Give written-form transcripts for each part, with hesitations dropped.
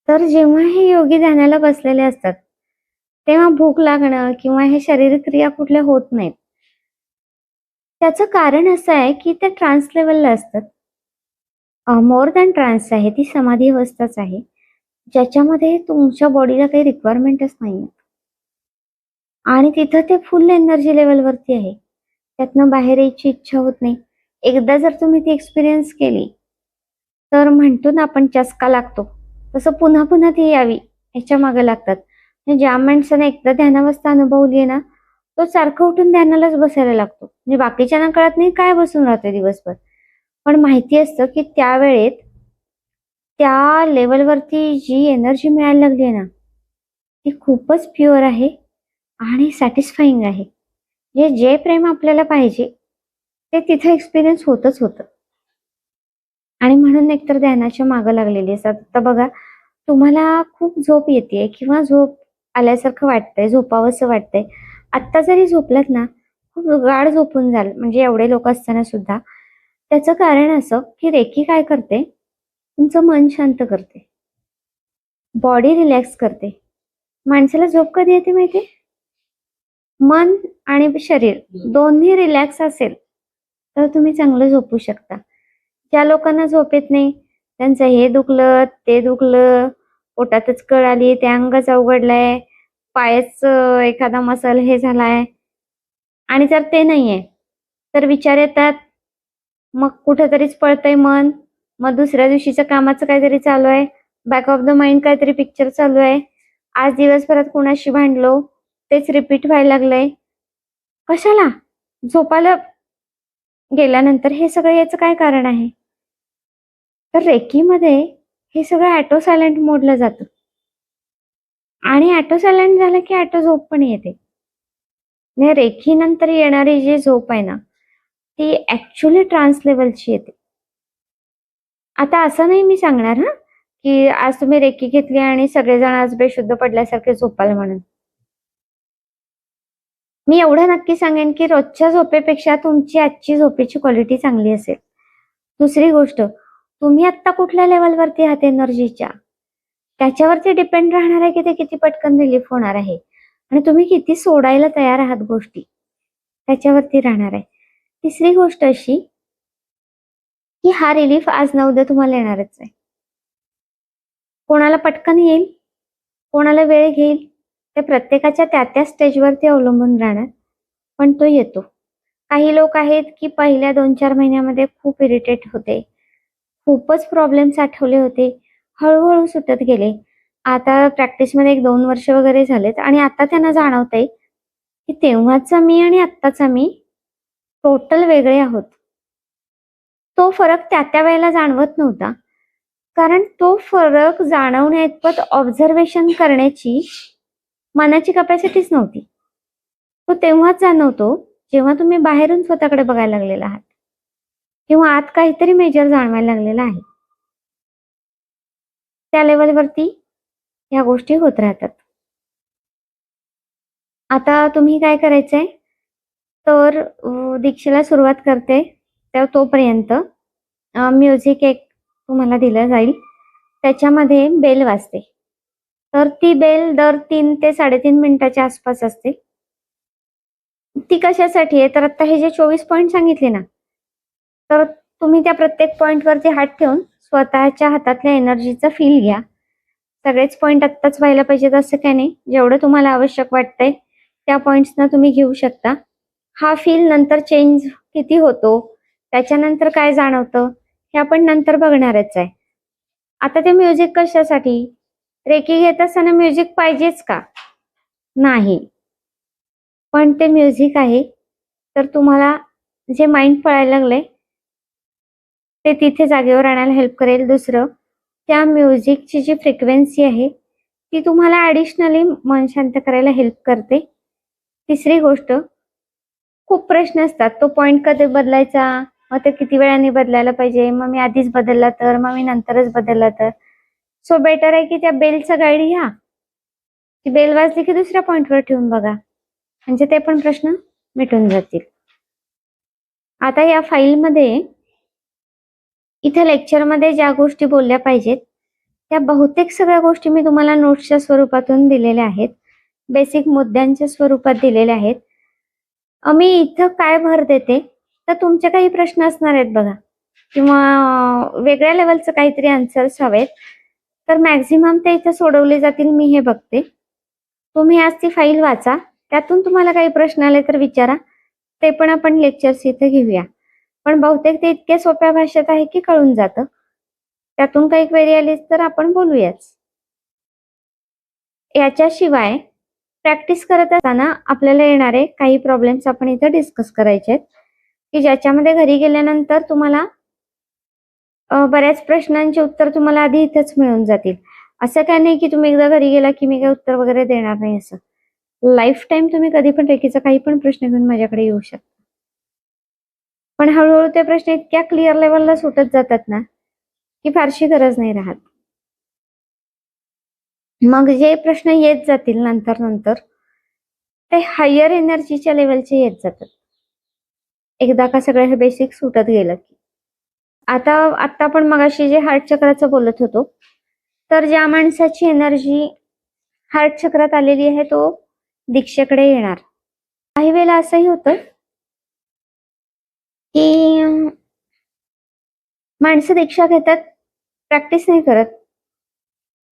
तर जेव्हा हे योगी ध्यानाला बसलेले असतात, तेव्हा भूक लागणं किंवा हे शारीरिक क्रिया कुठल्या होत नाहीत. त्याचं कारण असं आहे, की ते ट्रान्स लेव्हलला असतात. मोर दॅन ट्रान्स आहे, ती समाधी अवस्थाच आहे, ज्याच्यामध्ये तुमच्या बॉडीला काही रिक्वायरमेंटच नाहीये. आणि तिथं ते फुल एनर्जी लेव्हलवरती आहे. त्यातनं बाहेर यायची इच्छा होत नाही. एकदा जर तुम्ही ती एक्सपिरियन्स केली, तर म्हणतो ना आपण चसका लागतो, तसं पुन्हा पुन्हा ती यावी ह्याच्या मागे लागतात. म्हणजे ज्या माणसाने एकदा ध्यानावस्था अनुभवली आहे ना, तो सारखं उठून ध्यानालाच बसायला लागतो. म्हणजे बाकीच्यांना कळत नाही काय बसून राहतोय दिवसभर, पण माहिती असतं की त्या वेळेत त्या लेवलवरती जी एनर्जी मिळायला लागली आहे ना, ती खूपच प्युअर आहे आणि सॅटिस्फाईंग आहे. म्हणजे जे प्रेम आपल्याला पाहिजे ते तिथे एक्सपिरियन्स होतच होतं. आणि म्हणून एकतर ध्यानाच्या मागं लागलेली असतात. आता बघा, तुम्हाला खूप झोप येतेय किंवा झोप आल्यासारखं वाटतंय, झोपावंसं वाटतंय. आत्ता जरी झोपलात ना, खूप गाढ झोपून जाल, म्हणजे एवढे लोक असताना सुद्धा. त्याचं कारण असं की रेकी काय करते, तुमचं मन शांत करते, बॉडी रिलॅक्स करते. माणसाला झोप कधी येते माहितीये? मन आणि शरीर दोन्ही रिलॅक्स असेल तर तुम्ही चांगलं झोपू शकता. ज्या लोकांना झोप येत नाही, त्यांचं हे दुखलं, ते दुखलं, पोटातच कळ आली, त्या अंगच अवघडलंय, पायच एखादा मसल हे झालाय, आणि जर ते नाहीये तर विचार येतात, मग कुठेतरीच पळतंय मन, मग दुसऱ्या दिवशीच्या कामाचं काहीतरी चालू आहे, बॅक ऑफ द माइंड काहीतरी पिक्चर चालू आहे, आज दिवसभरात कुणाशी भांडलो, तेच रिपीट व्हायला लागलंय. कशाला? झोपायला गेल्यानंतर हे सगळं याचं काय कारण आहे? तर रेकीमध्ये हे सगळं ॲटो सायलेंट मोडलं जातं. आणि ॲटो सायलेंट झालं की ॲटो झोप पण येते. म्हणजे रेखी नंतर येणारी जी झोप आहे ना, ती ऍक्च्युली ट्रान्स लेवलची येते. आता असं नाही मी सांगणार की आज तुम्ही रेकी घेतली आणि सगळेजण आज बेशुद्ध पडल्यासारखे झोपाल म्हणून. मी एवढं नक्की सांगेन की रोजच्या झोपेपेक्षा तुमची आजची झोपेची क्वालिटी चांगली असेल. दुसरी गोष्ट, तुम्ही आता कुठल्या लेवलवरती आहात एनर्जीच्या, त्याच्यावरती डिपेंड राहणार आहे की ते किती पटकन रिलीफ होणार आहे आणि तुम्ही किती सोडायला तयार आहात गोष्टी, त्याच्यावरती राहणार आहे. तिसरी गोष्ट अशी की हा रिलीफ आज ना उद्या तुम्हाला येणारच आहे. कोणाला पटकन येईल, कोणाला वेळ घेईल, ते प्रत्येकाच्या त्या त्या स्टेजवरती अवलंबून राहणार, पण तो येतो. काही लोक आहेत की पहिल्या 2-4 महिन्यामध्ये खूप इरिटेट होते, खूपच प्रॉब्लेम्स आठवले होते, हळूहळू सुटत गेले. आता प्रॅक्टिसमध्ये 1-2 वर्ष वगैरे झालेत आणि आता त्यांना जाणवतंय की तेव्हाचा मी आणि आत्ताचा मी टोटल वेगळे आहोत. तो फरक त्या त्या वेळेला जाणवत नव्हता, कारण तो फरक जाणवण्याइतपत ऑब्झर्वेशन करण्याची मनाची कपॅसिटीच नव्हती. तो तेव्हाच जाणवतो जेव्हा तुम्ही बाहेरून स्वतःकडे बघायला लागलेला आहात किंवा आत काहीतरी मेजर जाणवायला लागलेला आहे. त्या लेवलवरती ह्या गोष्टी होत राहतात. आता तुम्ही काय करायचंय, तर दीक्षेला सुरुवात करते तर तोपर्यंत म्युझिक एक तुम्हाला दिलं जाईल, त्याच्यामध्ये बेल वाजते. तर ती बेल दर 3 ते 3.5 मिनिटाच्या आसपास असते. ती कशासाठी आहे, तर आता हे जे 24 पॉइंट सांगितले ना, तर तुम्ही त्या प्रत्येक पॉइंटवरती हात ठेवून स्वतःच्या हातातल्या एनर्जीचा फील घ्या. सगळेच पॉइंट आत्ताच व्हायला पाहिजेत असं काही नाही, जेवढं तुम्हाला आवश्यक वाटतंय त्या पॉइंट्सना तुम्ही घेऊ शकता. हा फील नंतर चेंज किती होतो, त्याच्यानंतर काय जाणवतं, हे आपण नंतर बघणारच आहे. आता ते म्युझिक कशासाठी? रेकी घेत असताना म्युझिक पाहिजेच का? नाही. पण ते म्युझिक आहे तर तुम्हाला जे माइंड पळायला लागलंय ते तिथे जागेवर आणायला हेल्प करेल. दुसरं, त्या म्युझिकची जी फ्रिक्वेन्सी आहे ती तुम्हाला ॲडिशनली मन शांत करायला हेल्प करते. तिसरी गोष्ट, खूप प्रश्न असतात, तो पॉइंट कधी बदलायचा, मग ते किती वेळाने बदलायला पाहिजे, मग मी आधीच बदलला तर, मग मी नंतरच बदलला तर. सो बेटर आहे की त्या बेलचा गाईड घ्या. ती बेल वाजली की दुसऱ्या पॉइंटवर ठेवून बघा, म्हणजे ते पण प्रश्न मिटून जातील. आता या फाईलमध्ये इथे लेक्चरमध्ये ज्या गोष्टी बोलल्या पाहिजेत त्या बहुतेक सगळ्या गोष्टी मी तुम्हाला नोट्सच्या स्वरूपातून दिलेल्या आहेत, बेसिक मुद्द्यांच्या स्वरूपात दिलेल्या आहेत. मी इथं काय भर देते, तर तुमचे काही प्रश्न असणार आहेत बघा, किंवा वेगळ्या लेवलचं काहीतरी आन्सर्स हवेत, तर मॅक्झिमम ते इथं सोडवले जातील मी हे बघते. तुम्ही आज ती फाईल वाचा, त्यातून तुम्हाला काही प्रश्न आले तर विचारा, ते पण आपण लेक्चर्स इथे घेऊया. पण बहुतेक ते इतक्या सोप्या भाषेत आहे की कळून जातं. त्यातून काही क्वेरी आलीच तर आपण बोलूयाच. याच्याशिवाय प्रॅक्टिस करत असताना आपल्याला येणारे काही प्रॉब्लेम्स आपण इथे डिस्कस करायचे आहेत, की ज्याच्यामध्ये घरी गेल्यानंतर तुम्हाला बऱ्याच प्रश्नांची उत्तर तुम्हाला आधी इथेच मिळून जातील. असं काय नाही की तुम्ही एकदा घरी गेला की मी काही उत्तर वगैरे देणार नाही असं. लाईफ टाइम तुम्ही कधी पण रेखीचा काही पण प्रश्न घेऊन माझ्याकडे येऊ शकता. पण हळूहळू ते प्रश्न इतक्या क्लिअर लेवलला सुटत जातात ना की फारशी गरज नाही राहत. मग जे प्रश्न येत जातील नंतर नंतर ते हायर एनर्जीच्या लेवलचे येत जातात, एकदा का सगळं हे बेसिक सुटत गेलं की. आता आपण मगाशी जे हार्ट चक्राचं बोलत होतो, तर ज्या माणसाची एनर्जी हार्ट चक्रात आलेली आहे तो दीक्षेकडे येणार. काही वेळेला असंही होतं की माणसं दीक्षा घेतात, प्रॅक्टिस नाही करत.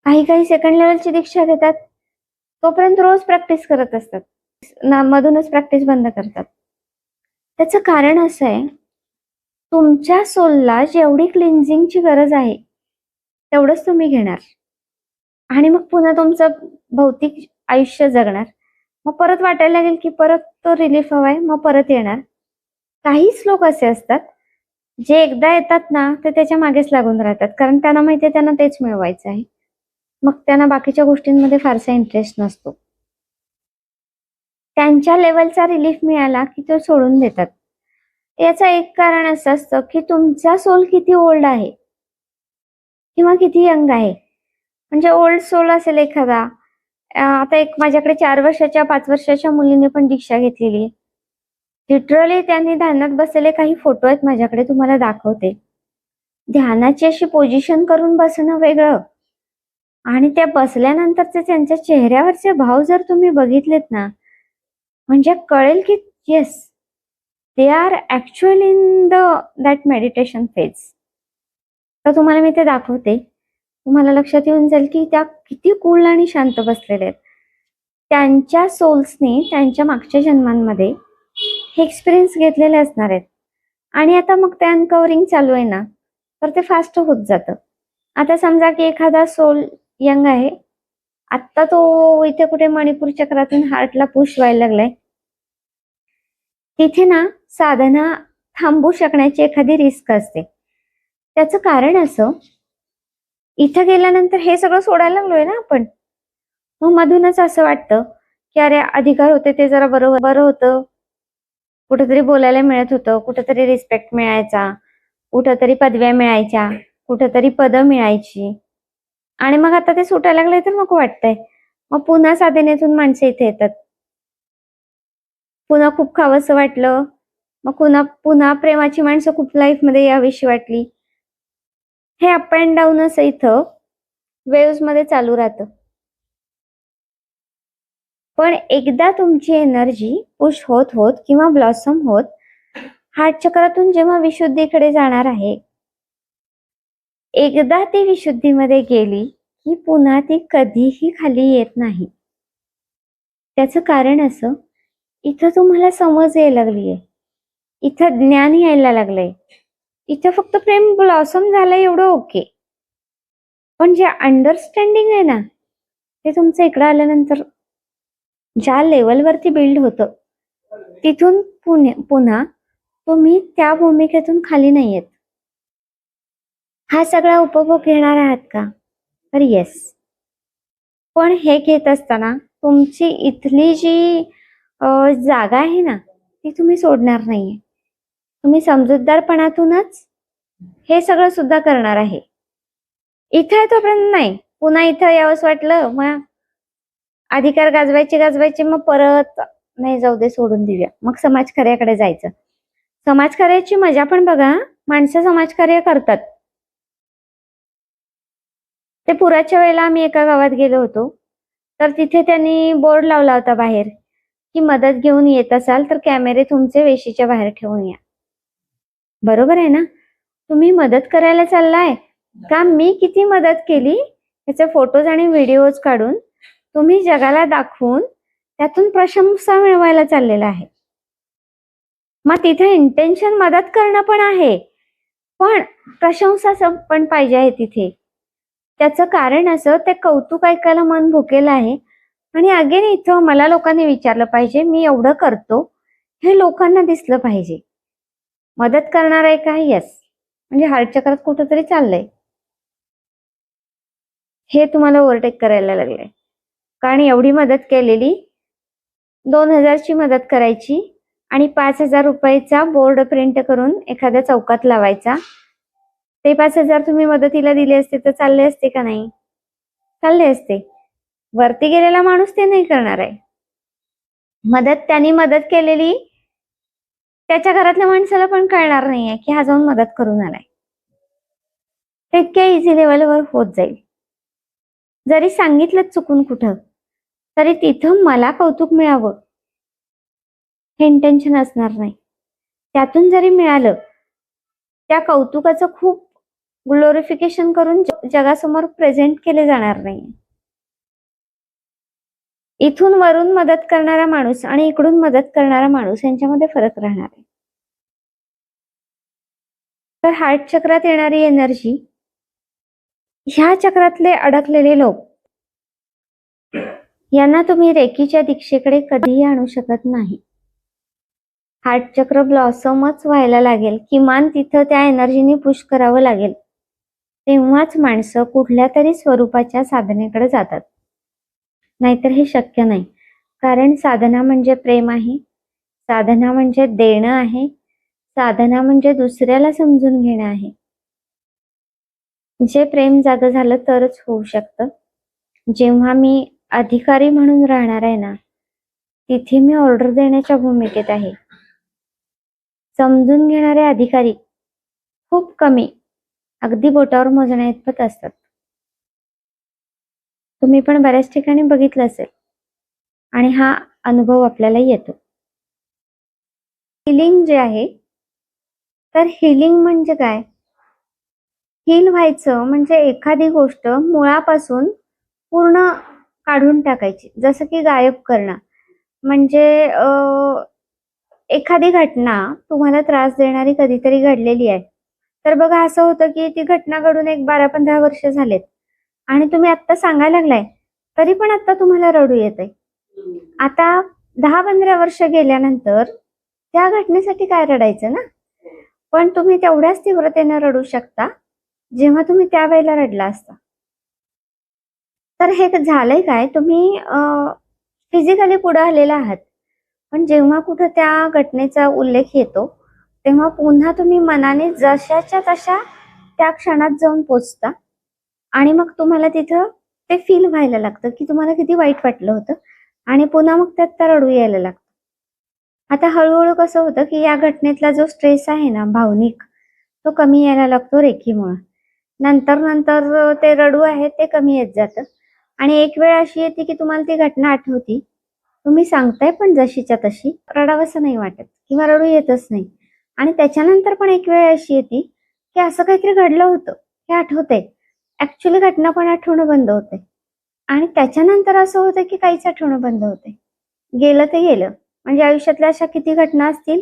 काही सेकंड लेवलची दीक्षा घेतात, तोपर्यंत रोज प्रॅक्टिस करत असतात, मधूनच प्रॅक्टिस बंद करतात. त्याचं कारण असं आहे, तुमच्या सोलला जेवढी क्लिन्झिंगची गरज आहे तेवढंच तुम्ही घेणार आणि मग पुन्हा तुमचं भौतिक आयुष्य जगणार. मग परत वाटायला लागेल की परत तो रिलीफ हवाय, मग परत येणार. काहीच लोक असे असतात जे एकदा येतात ना ते त्याच्या मागेच लागून राहतात, कारण त्यांना माहितीये त्यांना तेच मिळवायचं आहे. मग त्यांना बाकीच्या गोष्टींमध्ये फारसा इंटरेस्ट नसतो. त्यांच्या लेवलचा रिलीफ मिळाला की तो सोडून देतात. याचं एक कारण असं असतं की तुमचा सोल किती ओल्ड आहे किंवा किती यंग आहे. म्हणजे ओल्ड सोल असेल एखादा, आता एक माझ्याकडे 4 वर्षाच्या 5 वर्षाच्या मुलीने पण दीक्षा घेतलेली आहे. लिटरली त्यांनी ध्यानात बसलेले काही फोटो आहेत माझ्याकडे, तुम्हाला दाखवते. ध्यानाची अशी पोझिशन करून बसणं वेगळं आणि त्या बसल्यानंतरचे त्यांच्या चेहऱ्यावरचे भाव जर तुम्ही बघितलेत ना, म्हणजे कळेल की yes they are actually in that meditation phase. तर तुम्हाला मी ते दाखवते, तुम्हाला लक्षात येऊन जाईल की त्या किती कूल आणि शांत बसलेले आहेत. त्यांच्या सोल्सने त्यांच्या मागच्या जन्मांमध्ये हे एक्सपिरियन्स घेतलेले असणार आहेत आणि आता मग ते अनकव्हरिंग चालू आहे ना, तर ते फास्ट होत जातं. आता समजा की एखादा सोल यंग आहे, आत्ता तो इथे कुठे मणिपूर चक्रातून हार्टला पुश व्हायला लागलाय, तिथे ना साधना थांबू शकण्याची एखादी रिस्क असते. त्याचं कारण असं, इथं गेल्यानंतर हे सगळं सोडायला लागलोय ना आपण, मग मधूनच असं वाटतं की अरे अधिकार होते ते जरा बरं होतं, कुठेतरी बोलायला मिळत होतं, कुठेतरी रिस्पेक्ट मिळायचा, कुठेतरी पदव्या मिळायच्या, कुठेतरी पदं मिळायची, आणि मग आता ते सुटायला लागले तर नको वाटतंय. मग पुन्हा साधनेतून माणसं इथे येतात, पुन्हा खूप खावंसं वाटलं, मग पुन्हा प्रेमाची माणसं खूप लाईफमध्ये यावीशी वाटली. हे अप अँड डाऊन असं इथं वेव्स मध्ये चालू राहतं. पण एकदा तुमची एनर्जी पुश होत होत किंवा ब्लॉसम होत हार्ट चक्रातून जेव्हा विशुद्धीकडे जाणार आहे, एकदा ती विशुद्धीमध्ये गेली की पुन्हा ती कधीही खाली येत नाही. त्याचं कारण असं, इथं तुम्हाला समज यायला लागलीये, इथं ज्ञान यायला लागलंय, इथं फक्त प्रेम ब्लॉसम झालंय एवढं ओके. पण जे अंडरस्टँडिंग आहे ना, ते तुमचं इकडं आल्यानंतर ज्या लेवलवरती बिल्ड होतं, तिथून पुन्हा तुम्ही त्या भूमिकेतून खाली नाही येत. हा सगळा उपभोग घेणार आहात का? तर येस. पण हे घेत असताना तुमची इथली जी जागा आहे ना, ती तुम्ही सोडणार नाहीये. तुम्ही समजूतदारपणातूनच हे सगळं सुद्धा करणार आहे. इथे आहे तोपर्यंत नाही, पुन्हा इथं यावंच वाटलं, मग अधिकार गाजवायचे, मग परत नाही, जाऊ दे, सोडून देऊया, मग समाजकार्याकडे जायचं. समाजकार्याची मजा पण बघा, माणसं समाजकार्य करतात, ते पुराच्या वेळेला आम्ही एका गावात गेलो होतो, तर तिथे त्यांनी बोर्ड लावला होता बाहेर की मदत घेऊन येत असाल तर कॅमेरे तुमचे वेशीच्या बाहेर ठेवून या. बरोबर आहे ना? तुम्ही मदत करायला चाललाय का मी किती मदत केली याचे फोटोज आणि व्हिडिओज काढून तुम्ही जगाला दाखवून त्यातून प्रशंसा मिळवायला चाललेला आहे. मग तिथे इंटेन्शन मदत करणं पण आहे, पण प्रशंसा पण पाहिजे आहे तिथे. त्याचं कारण असं, ते कौतुक ऐकायला मन भुकेलं आहे. आणि अगेन इथं मला लोकांनी विचारलं पाहिजे, मी एवढं करतो हे लोकांना दिसलं पाहिजे. मदत करणार आहे का? येस. म्हणजे हार्ट चक्रात कुठंतरी चाललंय, हे तुम्हाला ओव्हरटेक करायला लागलंय. कारण एवढी मदत केलेली, 2000ची मदत करायची आणि 5000 रुपयाचा बोर्ड प्रिंट करून एखाद्या चौकात लावायचा. ते 5000 तुम्ही मदतीला दिले असते तर चालले असते का नाही? चालले असते. वरती गेलेला माणूस ते नाही करणार आहे. त्यांनी मदत केलेली त्याच्या घरातल्या माणसाला पण कळणार नाहीये की हा जाऊन मदत करून आलाय. ते इतक्या इझी लेवलवर होत जाईल. जरी सांगितलं चुकून कुठं, तरी तिथं मला कौतुक मिळावं हे इंटेन्शन असणार नाही. त्यातून जरी मिळालं, त्या कौतुकाचं खूप ग्लोरिफिकेशन करून जगासमोर प्रेझेंट केले जाणार नाही. इथून वरून मदत करणारा माणूस आणि इकडून मदत करणारा माणूस यांच्यामध्ये फरक राहणार आहे. तर हार्ट चक्रात येणारी एनर्जी, ह्या चक्रातले अडकलेले लोक, यांना तुम्ही रेकीच्या दीक्षेकडे कधीही आणू शकत नाही. हार्ट चक्र ब्लॉसमच व्हायला लागेल, किमान तिथं त्या एनर्जीने पुश करावं लागेल, तेव्हाच माणसं कुठल्या तरी स्वरूपाच्या साधनेकडे जातात. नाहीतर हे शक्य नाही. कारण साधना म्हणजे प्रेम आहे, साधना म्हणजे देणं आहे, साधना म्हणजे दुसऱ्याला समजून घेणं आहे. जे प्रेम जागं झालं तरच होऊ शकतं. जेव्हा मी अधिकारी म्हणून राहणार आहे ना, तिथे मी ऑर्डर देण्याच्या भूमिकेत आहे. समजून घेणारे अधिकारी खूप कमी, अगदी बोटावर मोजण्या इतपत असतात. तुम्ही पण बऱ्याच ठिकाणी बघितलं असेल आणि हा अनुभव आपल्याला येतो. हिलिंग जे आहे, तर हिलिंग म्हणजे काय? हील व्हायचं म्हणजे एखादी गोष्ट मुळापासून पूर्ण काढून टाकायची. जसं की गायब करणं. म्हणजे एखादी घटना तुम्हाला त्रास देणारी कधीतरी घडलेली आहे, तर बघा असं होतं की ती घटना घडून एक 12-15 वर्ष झालेत आणि तुम्ही आता सांगायला लागलाय, तरी पण आता तुम्हाला रडू येतंय. आता 10-15 वर्ष गेल्यानंतर त्या घटनेसाठी काय रडायचं ना? पण तुम्ही तेवढ्याच तीव्रतेने रडू शकता जेव्हा तुम्ही त्यावेळेला रडला असता. तर हे झालंय काय, तुम्ही फिजिकली पुढे आलेला आहात, पण जेव्हा कुठं त्या घटनेचा उल्लेख येतो, तेव्हा पुन्हा तुम्ही मनाने जशाच्या तशा त्या क्षणात जाऊन पोचता आणि मग तुम्हाला तिथं ते फील व्हायला लागतं की तुम्हाला किती वाईट वाटलं होतं आणि पुन्हा मग त्यात रडू यायला लागतं. आता हळूहळू कसं होतं की या घटनेतला जो स्ट्रेस आहे ना, भावनिक, तो कमी यायला लागतो रेकीमुळे. नंतर ते रडू आहे ते कमी येत जातं आणि एक वेळ अशी येते की तुम्हाला ती घटना आठवती, तुम्ही सांगताय पण जशीच्या तशी, रडावंसं नाही वाटत किंवा रडू येतच नाही. आणि त्याच्यानंतर पण एक वेळ अशी येते की असं काहीतरी घडलं होतं हे आठवतंय, ऍक्च्युअली घटना पण आठवणं बंद होते आणि त्याच्यानंतर असं होतं की काहीच आठवणं बंद होते. गेलं ते गेलं. म्हणजे आयुष्यातल्या अशा किती घटना असतील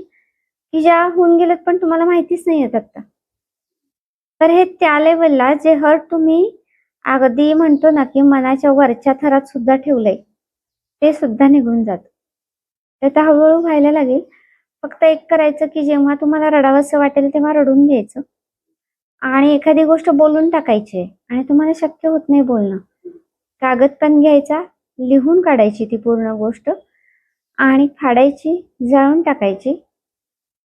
की ज्या होऊन गेल्यात पण तुम्हाला माहितीच नाही येत आता. तर हे त्या लेवलला जे हर्ट तुम्ही अगदी म्हणतो ना की मनाच्या वरच्या थरात सुद्धा ठेवलंय, ते सुद्धा निघून जातं. ते तर हळूहळू व्हायला लागेल. फक्त एक करायचं की जेव्हा तुम्हाला रडावंसं वाटेल तेव्हा रडून घ्यायचं आणि एखादी गोष्ट बोलून टाकायची आणि तुम्हाला शक्य होत नाही बोलणं, कागद पेन घ्यायचा, लिहून काढायची ती पूर्ण गोष्ट आणि फाडायची, जाळून टाकायची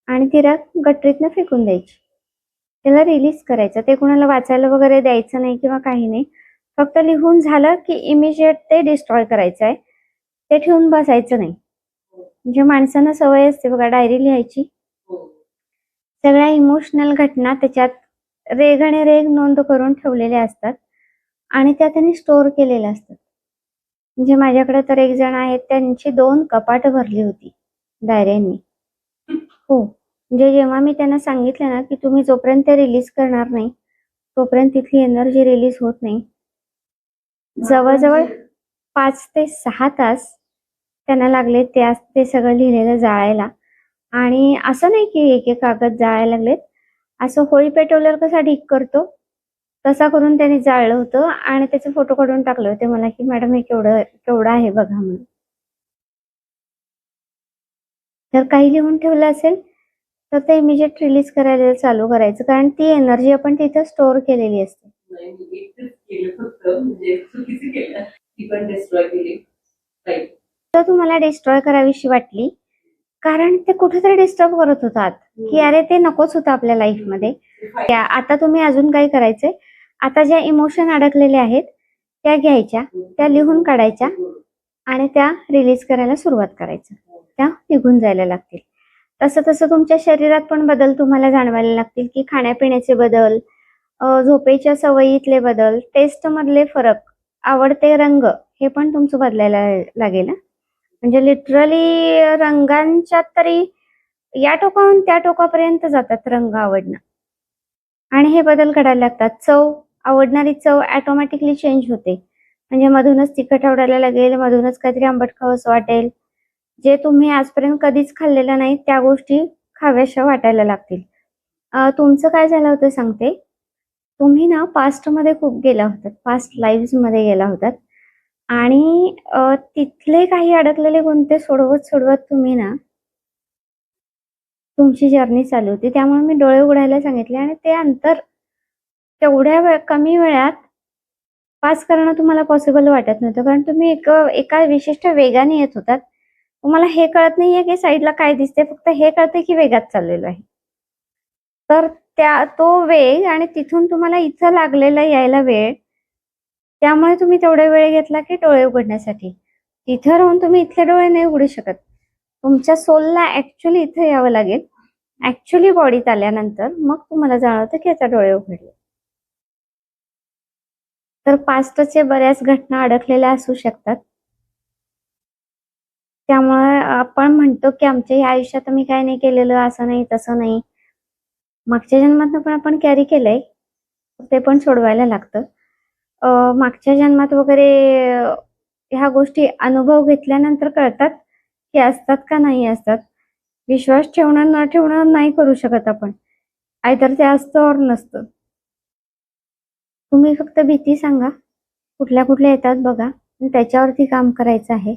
आणि ती राख गटरीतनं फेकून द्यायची. त्याला रिलीज करायचं. ते कुणाला वाचायला वगैरे द्यायचं नाही किंवा काही नाही. फक्त लिहून झालं की इमिजिएट ते डिस्ट्रॉय करायचं आहे. ते ठेवून बसायचं नाही. म्हणजे माणसांना सवय असते बघा डायरी लिहायची. सगळ्या इमोशनल घटना त्याच्यात रेघ आणि रेघ नोंद करून ठेवलेल्या असतात आणि त्या त्यांनी स्टोअर केलेल्या असतात. म्हणजे माझ्याकडे तर एक जण आहेत, त्यांची 2 कपाटं भरली होती डायऱ्यांनी. हो. म्हणजे जेव्हा मी त्यांना सांगितलं ना, की तुम्ही जोपर्यंत ते रिलीज करणार नाही, तोपर्यंत तिथली एनर्जी रिलीज होत नाही. जवळ-जवळ 5 ते 6 तास त्यांना लागले ते सगळं लिहिलेलं जाळायला. आणि असं नाही की एक-एक कागद जाळायला लागलेत. असं होळी पेटवल्यावर कसा ढीग करतो, तसा करून त्यांनी जाळलं होतं आणि त्याचे फोटो काढून टाकले होते मला, की मॅडम हे केवढं आहे बघा म्हणून. जर काही लिहून ठेवलं असेल, तर ते इमिजिएट रिलीज करायला चालू करायचं. कारण ती एनर्जी आपण तिथं स्टोअर केलेली असते. तर तुम्हाला डिस्ट्रॉय करावीशी वाटली, कारण ते कुठेतरी डिस्टर्ब करत होतात, की अरे ते नकोच होतं आपल्या लाईफमध्ये. आता तुम्ही अजून काय करायचंय, आता ज्या इमोशन अडकलेल्या आहेत त्या घ्यायच्या, त्या लिहून काढायच्या आणि त्या रिलीज करायला सुरुवात करायचं. त्या निघून जायला लागतील. तसं तसं तुमच्या शरीरात पण बदल तुम्हाला जाणवायला लागतील, की खाण्यापिण्याचे बदल, झोपेच्या सवयीतले बदल, टेस्ट मधले फरक, आवडते रंग हे पण तुमचं बदलायला लागेल. म्हणजे लिटरली रंगांच्या तरी या टोकाहून त्या टोकापर्यंत जातात रंग आवडणं. आणि हे बदल घडायला लागतात. आवडणारी चव ऑटोमॅटिकली चेंज होते. म्हणजे मधूनच तिखट आवडायला लागेल, मधूनच काहीतरी आंबट खावंसं वाटेल. जे तुम्ही आजपर्यंत कधीच खाल्लेलं नाही त्या गोष्टी खाव्याशा वाटायला लागतील. तुमचं काय झालं होतं सांगते. तुम्ही ना पास्टमध्ये खूप गेला होतात. पास्ट लाईव्हमध्ये गेला होतात आणि तिथले काही अडकलेले गुंते सोडवत तुम्ही ना तुमची जर्नी चालू होती. त्यामुळे मी डोळे उघडायला सांगितले आणि ते अंतर तेवढ्या कमी वेळात पास करणं तुम्हाला पॉसिबल वाटत नव्हतं. कारण तुम्ही एका विशिष्ट वेगाने येत होतात. तुम्हाला हे कळत नाहीये की साईडला काय दिसते, फक्त हे कळतंय की वेगात चाललेलो आहे. तर तो वेग आणि तिथून तुम्हाला इथं लागलेला यायला वेळ, त्यामुळे तुम्ही तेवढा वेळ घेतला की डोळे उघडण्यासाठी. तिथं राहून तुम्ही इथले डोळे नाही उघडू शकत. तुमच्या सोलला ऍक्च्युअली इथं यावं लागेल. ऍक्च्युअली बॉडीत आल्यानंतर मग तुम्हाला जाणवतं की आता डोळे उघडले. तर पास्टचे बऱ्याच घटना अडकलेल्या असू शकतात. त्यामुळे आपण म्हणतो की आमच्या या आयुष्यात मी काय नाही केलेलं, असं नाही तसं नाही. मागच्या जन्मात पण आपण कॅरी केलंय, ते पण सोडवायला लागतं. मागच्या जन्मात वगैरे ह्या गोष्टी अनुभव घेतल्यानंतर कळतात की असतात का नाही असतात. विश्वास ठेवणं न ठेवणं नाही करू शकत आपण. आयतर ते असतं और नसतं. तुम्ही फक्त भीती सांगा, कुठल्या कुठल्या येतात बघा आणि त्याच्यावरती काम करायचं आहे.